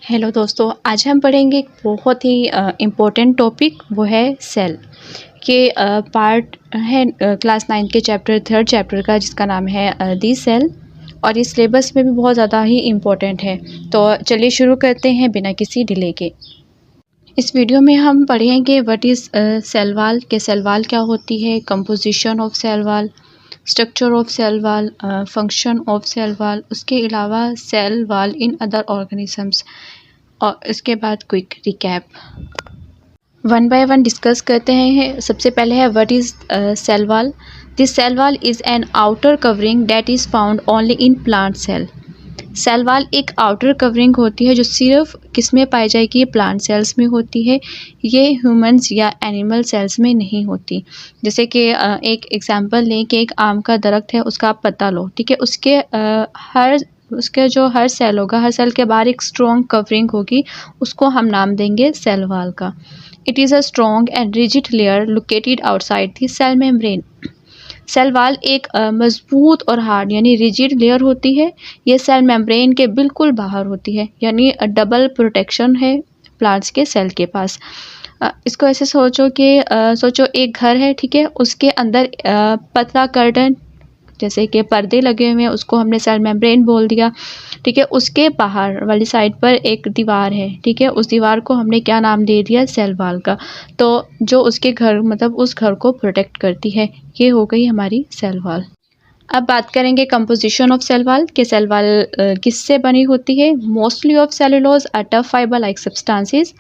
Hello दोस्तों, आज हम पढ़ेंगे एक बहुत ही इम्पोर्टेंट टॉपिक, वो है सेल के पार्ट है क्लास 9 के थर्ड चैप्टर का, जिसका नाम है दी सेल। और ये सिलेबस में भी बहुत ज़्यादा ही इम्पोर्टेंट है। तो चलिए शुरू करते हैं बिना किसी डिले के। इस वीडियो में हम पढ़ेंगे व्हाट इज़ सेल वॉल, के सेल वॉल क्या होती है, composition of cell wall, structure of cell wall, function of cell wall, उसके अलावा cell wall in other organisms, और इसके बाद quick recap. One by one discuss करते हैं। सबसे पहले है what is cell wall. This cell wall is an outer covering that is found only in plant cell. Cell wall एक outer covering होती है जो सिर्फ किस में पाई जाएगी, प्लांट सेल्स में होती है। ये ह्यूमंस या एनिमल सेल्स में नहीं होती। जैसे कि एक एग्जांपल लें कि एक आम का दरख्त है, उसका आप पत्ता लो, ठीक है। उसके जो हर सेल होगा, हर सेल के बाहर एक स्ट्रॉन्ग कवरिंग होगी, उसको हम नाम देंगे सेल वॉल का। It is a strong and rigid layer located outside the cell membrane. Cell wall एक मजबूत और हार्ड यानी रिजिड लेयर होती है। ये सेल मेम्ब्रेन के बिल्कुल बाहर होती है, यानी डबल प्रोटेक्शन है प्लांट्स के सेल के पास। इसको ऐसे सोचो कि सोचो एक घर है, ठीक है। उसके अंदर पतला कर्टन जैसे कि पर्दे लगे हुए हैं, उसको हमने सेल मेम्ब्रेन बोल दिया, ठीक है। उसके बाहर वाली साइड पर एक दीवार है, ठीक है। उस दीवार को हमने क्या नाम दे दिया, सेल वॉल का। तो जो उसके घर मतलब उस घर को प्रोटेक्ट करती है, ये हो गई हमारी सेल वॉल। अब बात करेंगे कंपोजिशन ऑफ सेल वॉल, के सेल वॉल किससे बनी होती है। Mostly of cellulose a tough fibre like substances.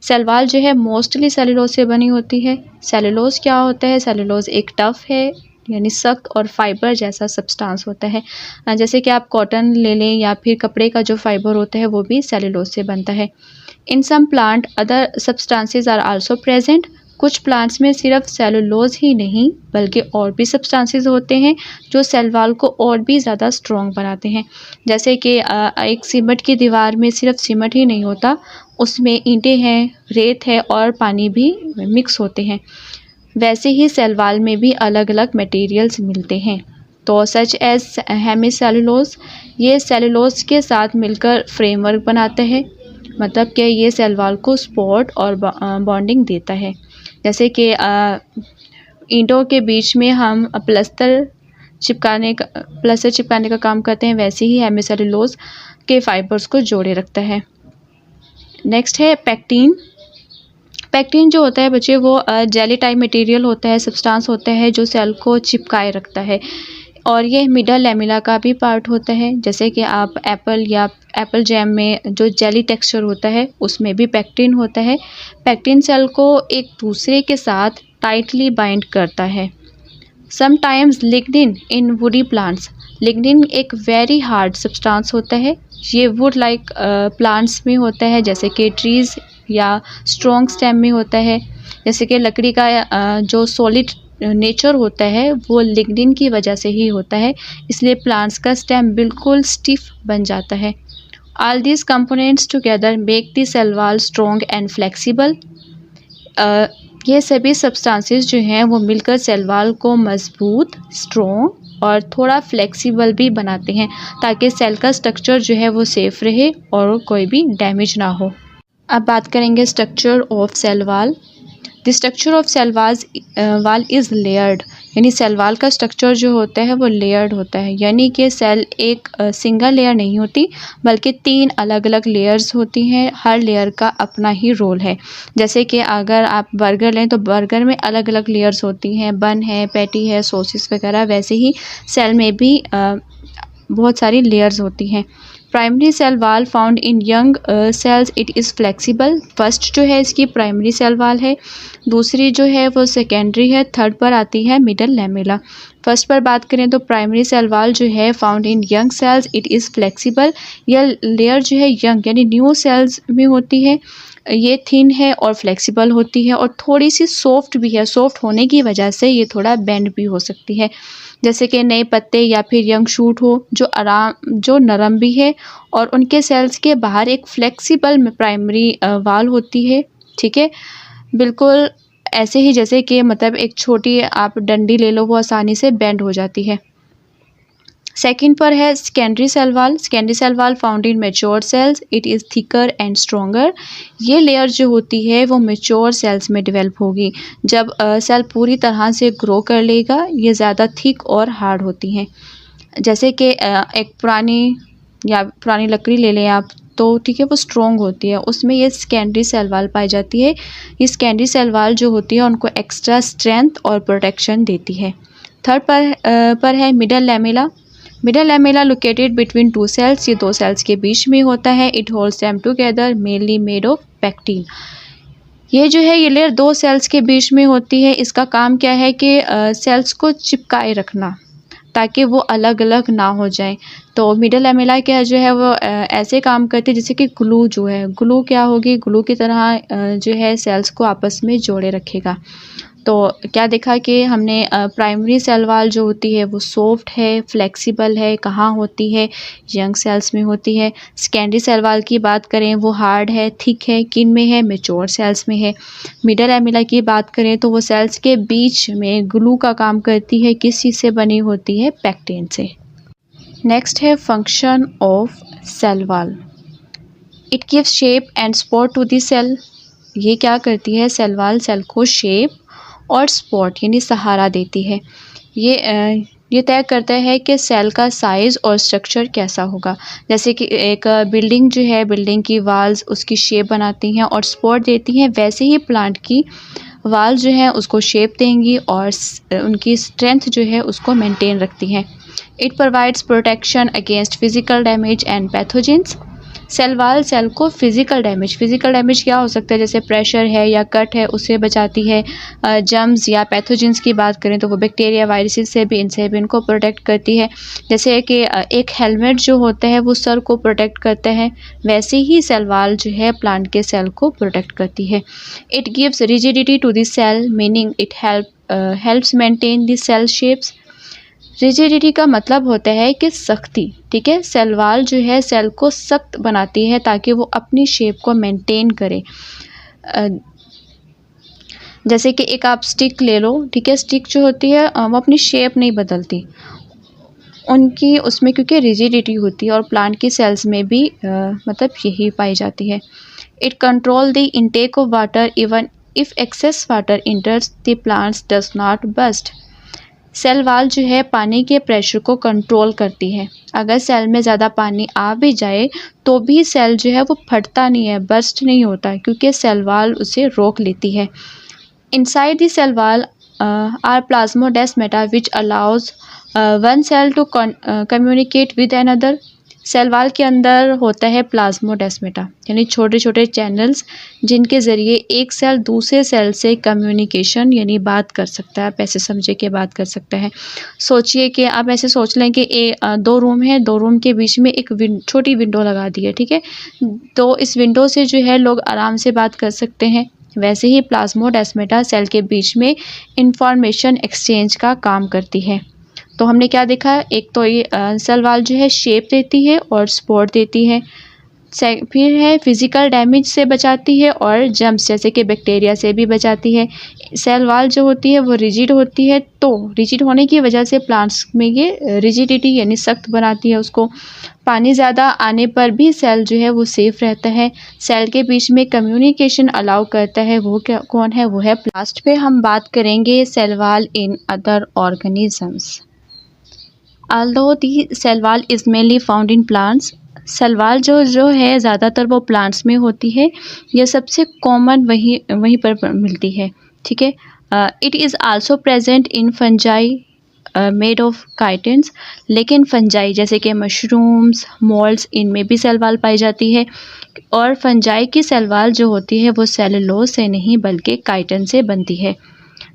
Cell wall जो है मोस्टली सेलुलोज से बनी होती है। सेलुलोज क्या होता है, सेलुलोज एक टफ है यानी सख्त और फाइबर जैसा सब्सटेंस होता है। जैसे कि आप कॉटन ले लें या फिर कपड़े का जो फाइबर होता है वो भी सेलुलोज से बनता है। In some plant other substances are also present. कुछ प्लांट्स में सिर्फ सेलुलोज ही नहीं बल्कि और भी सब्सटेंसेस होते हैं जो सेल वॉल को और भी ज़्यादा स्ट्रॉन्ग बनाते हैं। जैसे कि एक सीमेंट की दीवार में सिर्फ सीमेंट ही नहीं होता, उसमें ईंटें हैं, रेत है और पानी भी मिक्स होते हैं। वैसे ही सेल वॉल में भी अलग अलग मटेरियल्स मिलते हैं। तो सच एज हेमिसेलुलोज, ये सेलुलोज के साथ मिलकर फ्रेमवर्क बनाते हैं, मतलब कि ये सेल वॉल को सपोर्ट और बॉन्डिंग देता है। जैसे कि ईंटों के बीच में हम प्लास्टर चिपकाने का काम करते हैं, वैसे ही हेमिसेलुलोज के फाइबर्स को जोड़े रखता है। नेक्स्ट है पेक्टिन। पेक्टिन जो होता है बच्चे, वो जेली टाइप मटेरियल होता है, सब्सटेंस होता है जो सेल को चिपकाए रखता है, और ये मिडल लैमेला का भी पार्ट होता है। जैसे कि आप एप्पल जैम में जो जेली टेक्सचर होता है उसमें भी पेक्टिन होता है। पेक्टिन सेल को एक दूसरे के साथ टाइटली बाइंड करता है। समटाइम्स लिग्निन इन वुडी प्लांट्स। लिग्निन एक वेरी हार्ड सब्सटेंस होता है, ये वुड लाइक प्लांट्स में होता है, जैसे कि ट्रीज़ या स्ट्रॉन्ग स्टेम में होता है। जैसे कि लकड़ी का जो सॉलिड नेचर होता है वो लिग्निन की वजह से ही होता है, इसलिए प्लांट्स का स्टेम बिल्कुल स्टिफ बन जाता है। All these components together make the cell wall strong and flexible. ये सभी सब्सटेंसेस जो हैं वो मिलकर सेल वॉल को मजबूत, स्ट्रॉन्ग और थोड़ा फ्लेक्सिबल भी बनाते हैं, ताकि सेल का स्ट्रक्चर जो है वो सेफ रहे और कोई भी डैमेज ना हो। अब बात करेंगे structure of cell wall. The structure of cell wall is layered, यानी सेल वॉल का स्ट्रक्चर जो होता है वो लेयर्ड होता है, यानी कि सेल एक सिंगल लेयर नहीं होती बल्कि 3 अलग अलग लेयर्स होती हैं। हर लेयर का अपना ही रोल है। जैसे कि अगर आप बर्गर लें तो बर्गर में अलग अलग लेयर्स होती हैं, बन है, पैटी है, सॉसेस वगैरह। वैसे ही सेल में भी बहुत सारी लेयर्स होती हैं। Primary cell wall found in young cells, it is flexible. First जो है इसकी प्राइमरी सेल वॉल है, दूसरी जो है वो सेकेंडरी है, थर्ड पर आती है मिडल लैमेला। फर्स्ट पर बात करें तो प्राइमरी सेल वॉल जो है found in young cells, it is flexible. यह लेयर जो है यंग यानी न्यू सेल्स में होती है, ये थिन है और फ्लेक्सिबल होती है और थोड़ी सी सॉफ्ट भी है। सॉफ्ट होने की वजह से ये थोड़ा बेंड भी हो सकती है, जैसे कि नए पत्ते या फिर यंग शूट हो जो नरम भी है, और उनके सेल्स के बाहर एक फ्लेक्सिबल प्राइमरी वॉल होती है, ठीक है। बिल्कुल ऐसे ही जैसे कि मतलब एक छोटी आप डंडी ले लो, वो आसानी से बेंड हो जाती है। सेकंड पर है secondary cell wall. Secondary cell wall found in mature cells, it is thicker and stronger. ये लेयर जो होती है वो मैच्योर सेल्स में डेवलप होगी। जब सेल पूरी तरह से ग्रो कर लेगा ये ज़्यादा थिक और हार्ड होती हैं। जैसे कि एक पुरानी लकड़ी ले लें आप, तो ठीक है वो स्ट्रॉन्ग होती है, उसमें ये सेकेंडरी सेल वाल पाई जाती है। ये सेकेंडरी सेल वाल जो होती है उनको एक्स्ट्रा स्ट्रेंथ और प्रोटेक्शन देती है। थर्ड पर है middle lamella. Middle lamella located between two cells, ये दो सेल्स के बीच में होता है। It holds them together, mainly made of pectin. ये जो है ये लेयर दो सेल्स के बीच में होती है। इसका काम क्या है कि सेल्स को चिपकाए रखना ताकि वो अलग अलग ना हो जाए। तो मिडल लैमेला क्या जो है वो ऐसे काम करती है जैसे कि ग्लू जो है, ग्लू क्या होगी, ग्लू की तरह जो है सेल्स को आपस में जोड़े रखेगा। तो क्या देखा कि हमने प्राइमरी सेल वाल जो होती है वो सॉफ्ट है, फ्लेक्सिबल है। कहाँ होती है, यंग सेल्स में होती है। सेकेंडरी सेल वाल की बात करें वो हार्ड है, थिक है, किन में है, मैच्योर सेल्स में है। मिडल लैमेला की बात करें तो वो सेल्स के बीच में ग्लू का काम करती है। किस चीज़ से बनी होती है, पेक्टिन से। नेक्स्ट है function of cell wall. It gives shape and support to the cell. ये क्या करती है, सेल वाल सेल को शेप और सपोर्ट यानी सहारा देती है। ये तय करता है कि सेल का साइज़ और स्ट्रक्चर कैसा होगा। जैसे कि एक बिल्डिंग जो है, बिल्डिंग की वाल्स उसकी शेप बनाती हैं और सपोर्ट देती हैं, वैसे ही प्लांट की वाल जो है उसको शेप देंगी और उनकी स्ट्रेंथ जो है उसको मेंटेन रखती हैं। It provides protection against physical damage and pathogens. Cell wall cell को फिजिकल डैमेज क्या हो सकता है, जैसे प्रेशर है या कट है उससे बचाती है। जर्म्स या पैथोजेंस की बात करें तो वो बैक्टीरिया, वायरसेस से भी, इनसे भी इनको प्रोटेक्ट करती है। जैसे कि एक हेलमेट जो होता है वो सर को प्रोटेक्ट करता है, वैसे ही सेल वाल जो है प्लांट के सेल को प्रोटेक्ट करती है। It gives rigidity to the cell, meaning it helps maintain the cell shapes. Rigidity का मतलब होता है कि सख्ती, ठीक है। सेल वाल जो है सेल को सख्त बनाती है ताकि वो अपनी शेप को मेंटेन करे। जैसे कि एक आप स्टिक ले लो, ठीक है, स्टिक जो होती है वो अपनी शेप नहीं बदलती, उनकी उसमें क्योंकि रिजिडिटी होती है और प्लांट की सेल्स में भी मतलब यही पाई जाती है। It control the intake of water even if excess water enters the plants does not burst. Cell wall जो है पानी के प्रेशर को कंट्रोल करती है। अगर सेल में ज़्यादा पानी आ भी जाए तो भी सेल जो है वो फटता नहीं है, बर्स्ट नहीं होता, क्योंकि सेल वाल उसे रोक लेती है। Inside the cell wall are plasmodesmata which allows one cell to communicate with another. Cell wall के अंदर होता है प्लाज्मोडेस्माटा यानी छोटे छोटे चैनल्स जिनके ज़रिए एक सेल दूसरे सेल से कम्युनिकेशन यानी बात कर सकता है। आप ऐसे समझे कि बात कर सकता है। सोचिए कि आप ऐसे सोच लें कि दो रूम है, दो रूम के बीच में एक छोटी विंडो लगा दी है, ठीक है, तो इस विंडो से जो है लोग आराम से बात कर सकते हैं। वैसे ही प्लाज्मोडेस्माटा सेल के बीच में इंफॉर्मेशन एक्सचेंज का काम करती है। तो हमने क्या देखा, एक तो ये सेल वाल जो है शेप देती है और सपोर्ट देती है। फिर है फिजिकल डैमेज से बचाती है और जर्म्स जैसे कि बैक्टीरिया से भी बचाती है। सेल वाल जो होती है वो रिजिड होती है, तो रिजिड होने की वजह से प्लांट्स में ये रिजिडिटी यानी सख्त बनाती है उसको। पानी ज़्यादा आने पर भी सेल जो है वो सेफ रहता है। सेल के बीच में कम्युनिकेशन अलाउ करता है, वो क्या कौन है, वो है लास्ट पे हम बात करेंगे cell wall in other organisms. Although the cell wall is mainly found in plants, cell wall जो है ज़्यादातर वो प्लांट्स में होती है। यह सबसे कॉमन वहीं पर मिलती है, ठीक है। It is also present in fungi made of chitins. लेकिन फंजाई जैसे कि मशरूम्स, मोल्ड्स, इनमें भी सेल वाल पाई जाती है। और फंजाई की सेल वाल जो होती है वो सेलुलोज से नहीं बल्कि काइटिन से बनती है।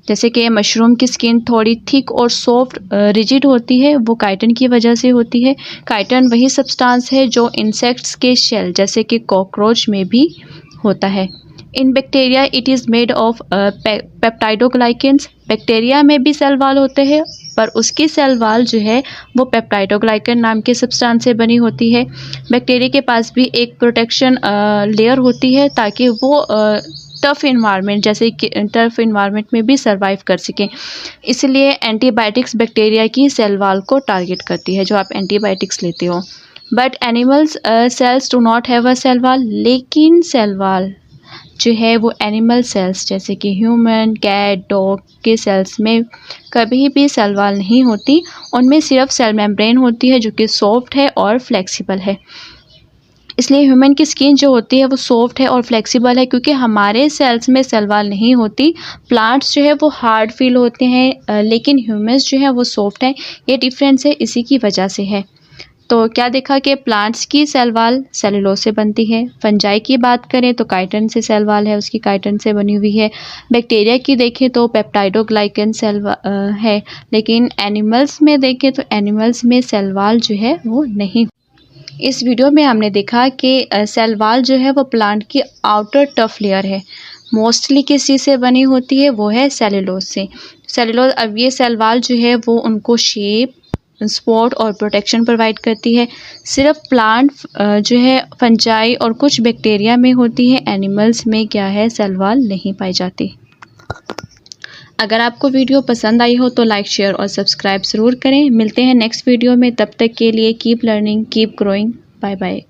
जैसे कि मशरूम की स्किन थोड़ी थिक और सॉफ्ट रिजिड होती है, वो काइटिन की वजह से होती है। काइटिन वही सब्सटेंस है जो इंसेक्ट्स के शेल जैसे कि कॉकरोच में भी होता है। In bacteria it is made of peptidoglycans. Bacteria में भी सेल वाल होते हैं पर उसकी सेल वाल जो है वो पेप्टाइडोग्लाइकन नाम के सब्सटेंस से बनी होती है। बैक्टीरिया के पास भी एक प्रोटेक्शन लेयर होती है ताकि वो टफ़ इन्वायरमेंट, जैसे कि टफ़ इन्वायरमेंट में भी सर्वाइव कर सकें। इसलिए एंटीबायोटिक्स बैक्टीरिया की सेल वॉल को टारगेट करती है जो आप एंटीबायोटिक्स लेते हो। But animals cells do not have a cell wall, लेकिन सेल वॉल जो है वो एनिमल सेल्स जैसे कि ह्यूमन, कैट, डॉग के सेल्स में कभी भी सेल वॉल नहीं होती। उनमें सिर्फ सेल मेम्ब्रेन होती है जो कि सॉफ्ट है और फ्लेक्सिबल है। इसलिए ह्यूमन की स्किन जो होती है वो सॉफ्ट है और फ्लेक्सिबल है, क्योंकि हमारे सेल्स में सेल वॉल नहीं होती। प्लांट्स जो है वो हार्ड फील होते हैं, लेकिन ह्यूमन्स जो है वो सॉफ्ट है। ये डिफरेंस है, इसी की वजह से है। तो क्या देखा कि प्लांट्स की सेल वॉल सेलुलोज से बनती है। फंजाई की बात करें तो काइटिन से सेल वॉल है, उसकी काइटिन से बनी हुई है। बैक्टीरिया की देखें तो पेप्टाइडोग्लाइकन सेल है। लेकिन एनिमल्स में देखें तो एनिमल्स में सेल वॉल जो है वो नहीं। इस वीडियो में हमने देखा कि सेल वॉल जो है वो प्लांट की आउटर टफ लेयर है। मोस्टली किस चीज़ से बनी होती है, वो है सेलुलोज से। सेलुलोज, अब ये सेल वॉल जो है वो उनको शेप, सपोर्ट और प्रोटेक्शन प्रोवाइड करती है। सिर्फ प्लांट जो है फंजाई और कुछ बैक्टीरिया में होती है, एनिमल्स में क्या है सेल वॉल नहीं पाई जाती। अगर आपको वीडियो पसंद आई हो तो लाइक, शेयर और सब्सक्राइब ज़रूर करें। मिलते हैं नेक्स्ट वीडियो में, तब तक के लिए keep learning, keep growing. Bye bye.